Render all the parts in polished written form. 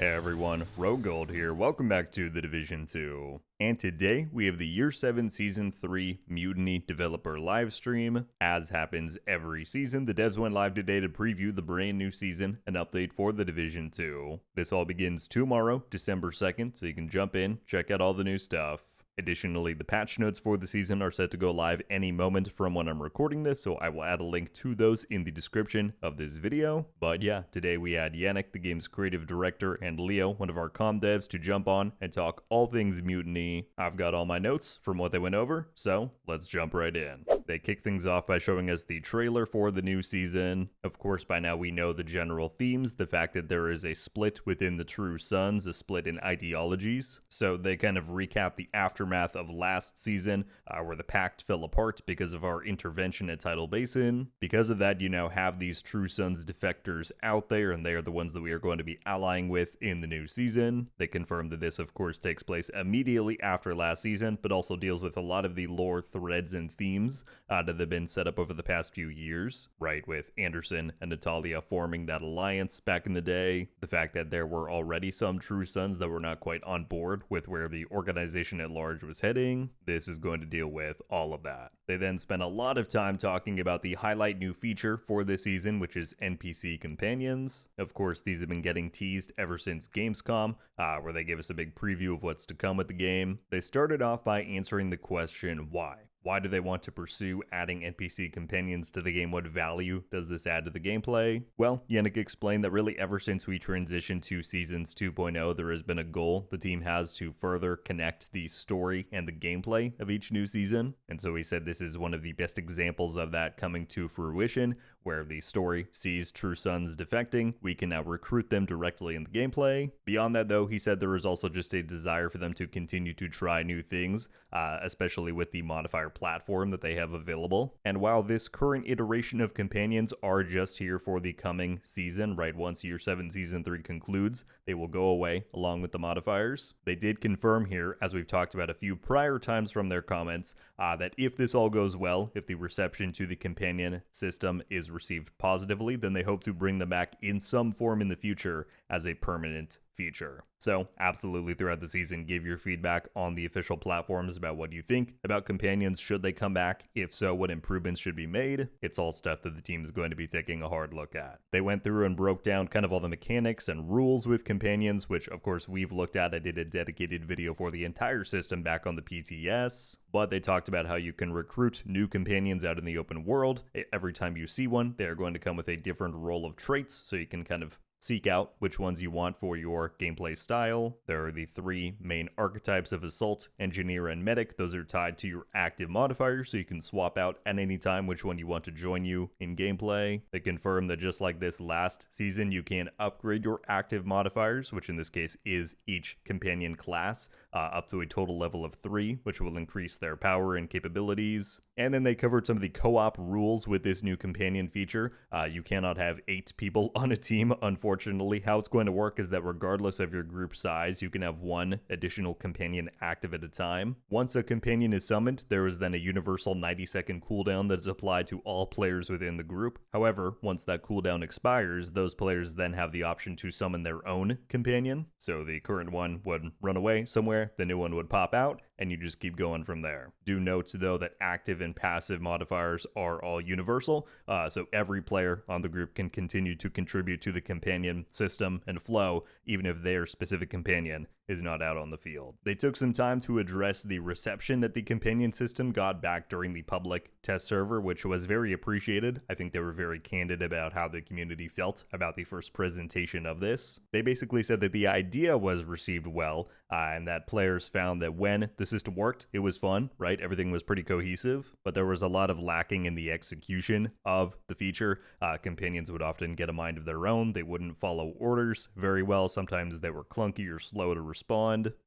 Hey everyone, RogueGold here. Welcome back to The Division 2. And today we have the Year 7 Season 3 Mutiny developer livestream. As happens every season, the devs went live today to preview the brand new season and update for The Division 2. This all begins tomorrow, December 2nd, so you can jump in, check out all the new stuff. Additionally, the patch notes for the season are set to go live any moment from when I'm recording this, so I will add a link to those in the description of this video. But yeah, today we had Yannick, the game's creative director, and Leo, one of our comm devs, to jump on and talk all things Mutiny. I've got all my notes from what they went over, so let's jump right in. They kick things off by showing us the trailer for the new season. Of course, by now we know the general themes, the fact that there is a split within the True Sons, a split in ideologies. So they kind of recap the aftermath of last season, where the pact fell apart because of our intervention at Tidal Basin. Because of that, you now have these True Sons defectors out there, and they are the ones that we are going to be allying with in the new season. They confirmed that this, of course, takes place immediately after last season, but also deals with a lot of the lore threads and themes that have been set up over the past few years, right? With Anderson and Natalia forming that alliance back in the day, the fact that there were already some True Sons that were not quite on board with where the organization at large was heading. This is going to deal with all of that. They then spent a lot of time talking about the highlight new feature for this season, which is NPC Companions. Of course, these have been getting teased ever since Gamescom, where they gave us a big preview of what's to come with the game. They started off by answering the question, why? Why do they want to pursue adding NPC companions to the game? What value does this add to the gameplay? Well, Yannick explained that really ever since we transitioned to Seasons 2.0, there has been a goal the team has to further connect the story and the gameplay of each new season. And so he said this is one of the best examples of that coming to fruition, where the story sees True Sons defecting. We can now recruit them directly in the gameplay. Beyond that, though, he said there is also just a desire for them to continue to try new things, especially with the modifier platform that they have available. And while this current iteration of companions are just here for the coming season, right, once Year 7 Season 3 concludes, they will go away along with the modifiers. They did confirm here, as we've talked about a few prior times from their comments, that if this all goes well, if the reception to the companion system is received positively, then they hope to bring them back in some form in the future as a permanent feature. So absolutely throughout the season, give your feedback on the official platforms about what you think about companions. Should they come back? If so, what improvements should be made? It's all stuff that the team is going to be taking a hard look at. They went through and broke down kind of all the mechanics and rules with companions, which of course we've looked at. I did a dedicated video for the entire system back on the PTS. But they talked about how you can recruit new companions out in the open world. Every time you see one, they're going to come with a different roll of traits, so you can kind of seek out which ones you want for your gameplay style. There are the three main archetypes of Assault, Engineer, and Medic. Those are tied to your active modifier, so you can swap out at any time which one you want to join you in gameplay. They confirm that just like this last season, you can upgrade your active modifiers, which in this case is each companion class, up to a total level of 3, which will increase their power and capabilities. And then they covered some of the co-op rules with this new companion feature. You cannot have 8 people on a team, unfortunately. How it's going to work is that regardless of your group size, you can have one additional companion active at a time. Once a companion is summoned, there is then a universal 90-second cooldown that is applied to all players within the group. However, once that cooldown expires, those players then have the option to summon their own companion. So the current one would run away somewhere, the new one would pop out, and you just keep going from there. Do note, though, that active and passive modifiers are all universal, so every player on the group can continue to contribute to the companion system and flow, even if their specific companion is not out on the field. They took some time to address the reception that the companion system got back during the public test server, which was very appreciated. I think they were very candid about how the community felt about the first presentation of this. They basically said that the idea was received well, and that players found that when the system worked, it was fun, right? Everything was pretty cohesive, but there was a lot of lacking in the execution of the feature. Companions would often get a mind of their own. They wouldn't follow orders very well. Sometimes they were clunky or slow to respond.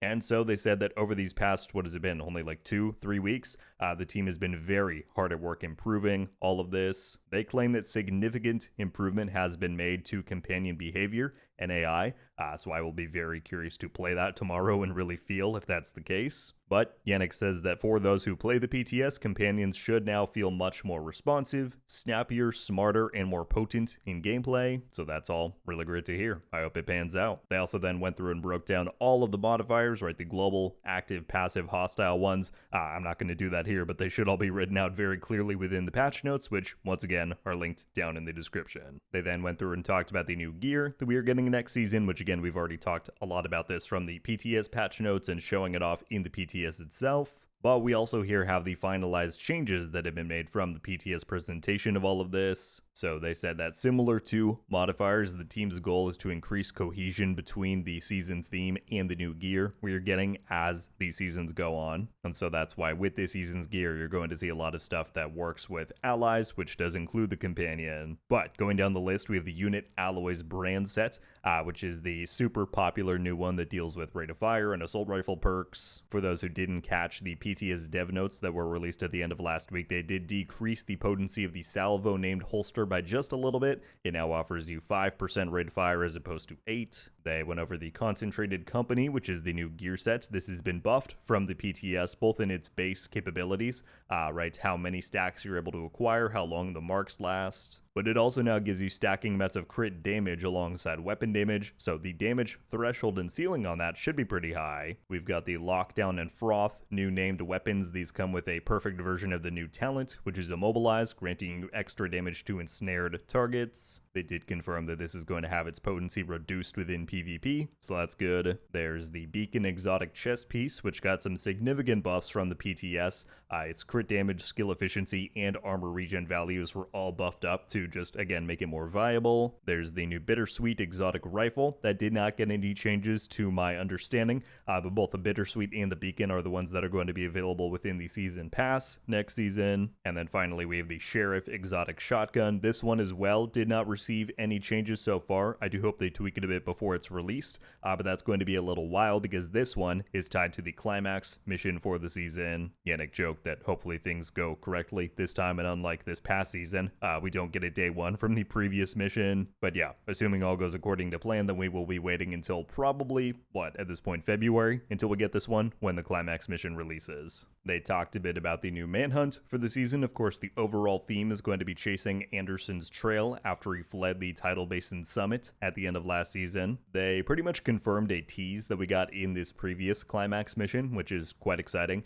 And so they said that over these past, what has it been, only like 2-3 weeks, the team has been very hard at work improving all of this. They claim that significant improvement has been made to companion behavior and AI, so I will be very curious to play that tomorrow and really feel if that's the case. But Yannick says that for those who play the PTS, companions should now feel much more responsive, snappier, smarter, and more potent in gameplay. So that's all really great to hear. I hope it pans out. They also then went through and broke down all of the modifiers, right? The global, active, passive, hostile ones. I'm not going to do that here, but they should all be written out very clearly within the patch notes, which once again are linked down in the description. They then went through and talked about the new gear that we are getting next season, which again, we've already talked a lot about this from the PTS patch notes and showing it off in the PTS itself. But we also here have the finalized changes that have been made from the PTS presentation of all of this. So they said that similar to modifiers, the team's goal is to increase cohesion between the season theme and the new gear we are getting as the seasons go on. And so that's why with this season's gear, you're going to see a lot of stuff that works with allies, which does include the companion. But going down the list, we have the Unit Alloys brand set, which is the super popular new one that deals with rate of fire and assault rifle perks. For those who didn't catch the PTS dev notes that were released at the end of last week, they did decrease the potency of the salvo named holster by just a little bit. It now offers you 5% rate of fire as opposed to 8. They went over the Concentrated Company, which is the new gear set. This has been buffed from the PTS, both in its base capabilities, right, how many stacks you're able to acquire, how long the marks last, but it also now gives you stacking amounts of crit damage alongside weapon damage, so the damage threshold and ceiling on that should be pretty high. We've got the Lockdown and Froth, new named weapons. These come with a perfect version of the new talent, which is Immobilize, granting you extra damage to ensnared targets. They did confirm that this is going to have its potency reduced within PvP, so that's good. There's the Beacon Exotic chest piece, which got some significant buffs from the PTS. Its crit damage, skill efficiency, and armor regen values were all buffed up to just, again, make it more viable. There's the new Bittersweet Exotic Rifle. That did not get any changes to my understanding, but both the Bittersweet and the Beacon are the ones that are going to be available within the Season Pass next season. And then finally, we have the Sheriff Exotic Shotgun. This one as well did not receive any changes so far. I do hope they tweak it a bit before it's released, but that's going to be a little while because this one is tied to the climax mission for the season. Yannick joked that hopefully things go correctly this time, and unlike this past season, we don't get a day one from the previous mission. But yeah, assuming all goes according to plan, then we will be waiting until probably, at this point, February, until we get this one when the climax mission releases. They talked a bit about the new Manhunt for the season. Of course, the overall theme is going to be chasing Anderson's trail after he fled the Tidal Basin Summit at the end of last season. They pretty much confirmed a tease that we got in this previous climax mission, which is quite exciting,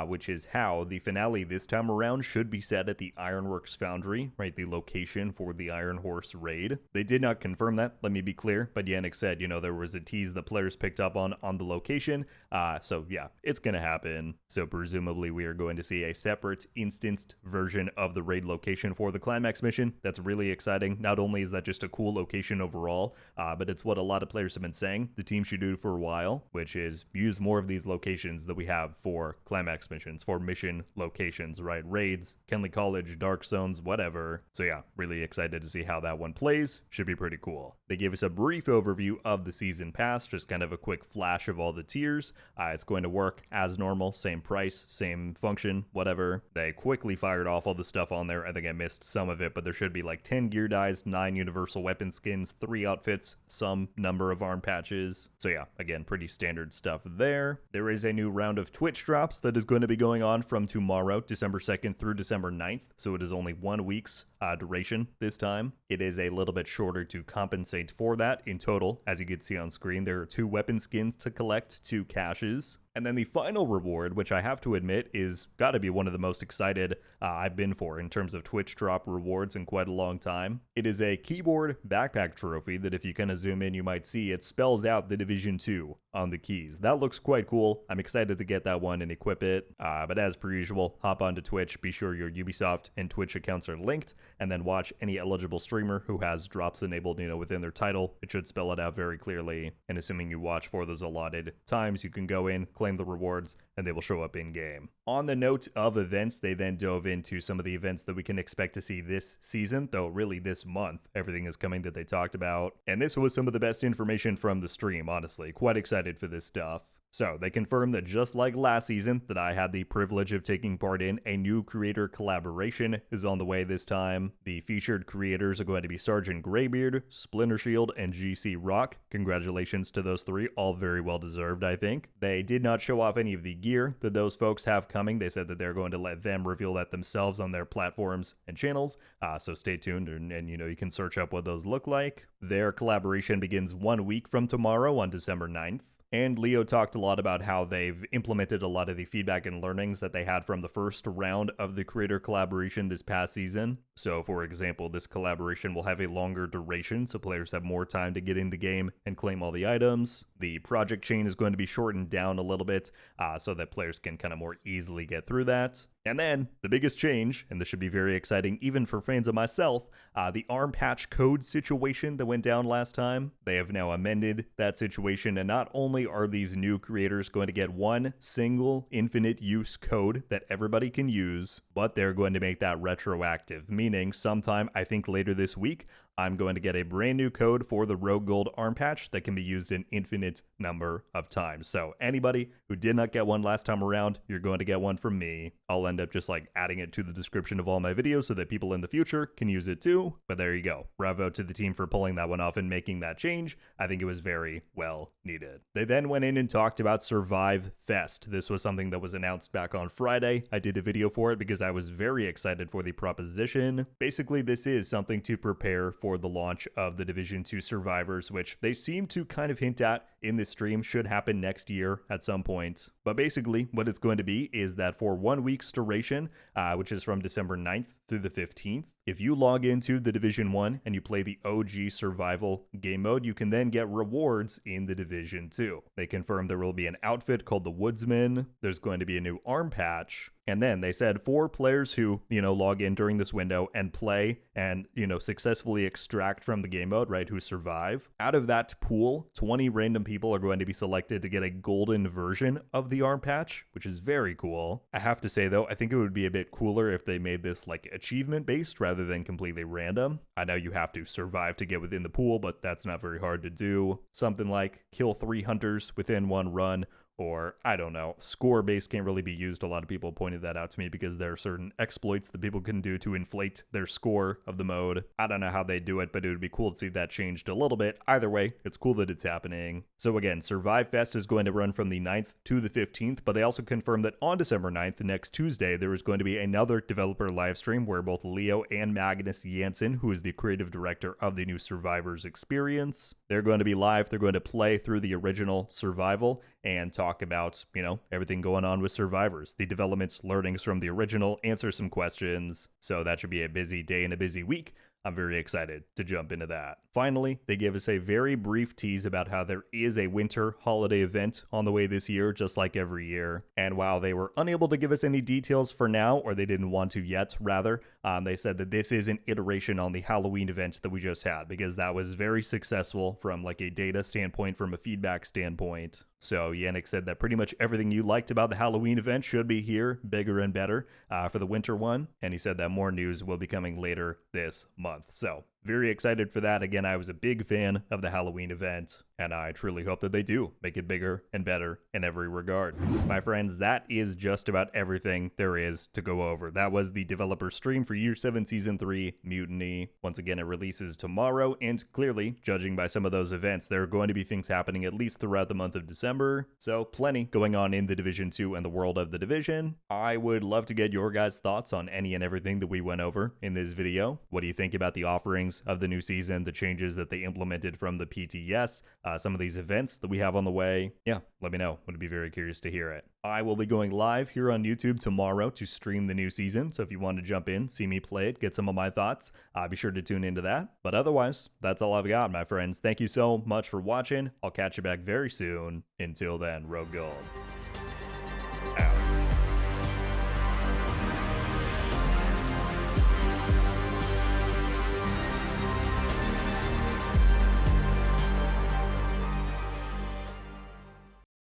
which is how the finale this time around should be set at the Ironworks Foundry, right, the location for the Iron Horse raid. They did not confirm that, let me be clear, but Yannick said, there was a tease the players picked up on the location, so yeah, it's gonna happen. So presumably we are going to see a separate instanced version of the raid location for the climax mission. That's really exciting. Not only is that just a cool location overall, but it's what a lot of players have been saying the team should do for a while, which is use more of these locations that we have for climax missions, for mission locations, right? Raids, Kenley College, Dark Zones, whatever. So yeah, really excited to see how that one plays. Should be pretty cool. They gave us a brief overview of the season pass, just kind of a quick flash of all the tiers. It's going to work as normal, same price, same function, whatever. They quickly fired off all the stuff on there. I think I missed some of it, but there should be like 10 gear dyes, 9 universal weapon skins, 3 outfits, some number of arm patches. So yeah, again, pretty standard stuff there. There is a new round of Twitch drops that is going to be going on from tomorrow, December 2nd through December 9th. So it is only 1 week's duration this time. It is a little bit shorter to compensate for that. In total, as you can see on screen, there are 2 weapon skins to collect, 2 caches. And then the final reward, which I have to admit is got to be one of the most excited I've been for in terms of Twitch drop rewards in quite a long time. It is a keyboard backpack trophy that if you kind of zoom in, you might see it spells out the Division 2 on the keys. That looks quite cool. I'm excited to get that one and equip it. But as per usual, hop onto Twitch, be sure your Ubisoft and Twitch accounts are linked, and then watch any eligible streamer who has drops enabled, within their title. It should spell it out very clearly. And assuming you watch for those allotted times, you can go in, claim the rewards, and they will show up in game. On the note of events, they then dove into some of the events that we can expect to see this season, though really this month. Everything is coming that they talked about. And this was some of the best information from the stream, honestly. Quite excited for this stuff. So they confirmed that just like last season that I had the privilege of taking part in, a new creator collaboration is on the way this time. The featured creators are going to be Sergeant Greybeard, Splinter Shield, and GC Rock. Congratulations to those three, all very well deserved, I think. They did not show off any of the gear that those folks have coming. They said that they're going to let them reveal that themselves on their platforms and channels, so stay tuned and you can search up what those look like. Their collaboration begins 1 week from tomorrow on December 9th. And Leo talked a lot about how they've implemented a lot of the feedback and learnings that they had from the first round of the creator collaboration this past season. So, for example, this collaboration will have a longer duration, so players have more time to get into game and claim all the items. The project chain is going to be shortened down a little bit, so that players can kind of more easily get through that. And then, the biggest change, and this should be very exciting even for fans of myself, the arm patch code situation that went down last time. They have now amended that situation, and not only are these new creators going to get one single infinite use code that everybody can use, but they're going to make that retroactive, meaning sometime, I think later this week, I'm going to get a brand new code for the RogueGold arm patch that can be used an infinite number of times. So anybody who did not get one last time around, you're going to get one from me. I'll end up just like adding it to the description of all my videos so that people in the future can use it too. But there you go. Bravo to the team for pulling that one off and making that change. I think it was very well needed. They then went in and talked about Survive Fest. This was something that was announced back on Friday. I did a video for it because I was very excited for the proposition. Basically, this is something to prepare for the launch of the Division 2 Survivors, which they seem to kind of hint at in this stream should happen next year at some point. But basically, what it's going to be is that for 1 week's duration, which is from December 9th through the 15th, if you log into the Division 1 and you play the OG Survival game mode, you can then get rewards in the Division 2. They confirmed there will be an outfit called the Woodsman, there's going to be a new arm patch, and then they said for players who, log in during this window and play and, successfully extract from the game mode, right, who survive, out of that pool, 20 random people are going to be selected to get a golden version of the arm patch, which is very cool. I have to say, though, I think it would be a bit cooler if they made this, like, achievement-based rather than completely random. I know you have to survive to get within the pool, but that's not very hard to do. Something like kill 3 hunters within one run, or, I don't know, score-based can't really be used. A lot of people pointed that out to me because there are certain exploits that people can do to inflate their score of the mode. I don't know how they do it, but it would be cool to see that changed a little bit. Either way, it's cool that it's happening. So again, Survive Fest is going to run from the 9th to the 15th, but they also confirmed that on December 9th, next Tuesday, there is going to be another developer live stream where both Leo and Magnus Jansen, who is the creative director of the new Survivors experience, they're going to be live. They're going to play through the original Survival and talk about, everything going on with Survivors, the developments, learnings from the original, answer some questions. So that should be a busy day and a busy week. I'm very excited to jump into that. Finally, they gave us a very brief tease about how there is a winter holiday event on the way this year, just like every year. And while they were unable to give us any details for now, or they didn't want to yet, rather, they said that this is an iteration on the Halloween event that we just had, because that was very successful from like a data standpoint, from a feedback standpoint. So Yannick said that pretty much everything you liked about the Halloween event should be here, bigger and better, for the winter one. And he said that more news will be coming later this month. So very excited for that. Again, I was a big fan of the Halloween event, and I truly hope that they do make it bigger and better in every regard. My friends, that is just about everything there is to go over. That was the developer stream for Year 7 Season 3 Mutiny. Once again, it releases tomorrow, and clearly, judging by some of those events, there are going to be things happening at least throughout the month of December. So plenty going on in the Division 2 and the world of the Division. I would love to get your guys' thoughts on any and everything that we went over in this video. What do you think about the offerings of the new season, the changes that they implemented from the PTS, some of these events that we have on the way? Yeah, let me know. Would be very curious to hear it. I will be going live here on YouTube tomorrow to stream the new season, so if you want to jump in, see me play it, get some of my thoughts, be sure to tune into that. But otherwise, that's all I've got, my friends. Thank you so much for watching. I'll catch you back very soon. Until then, RogueGold out.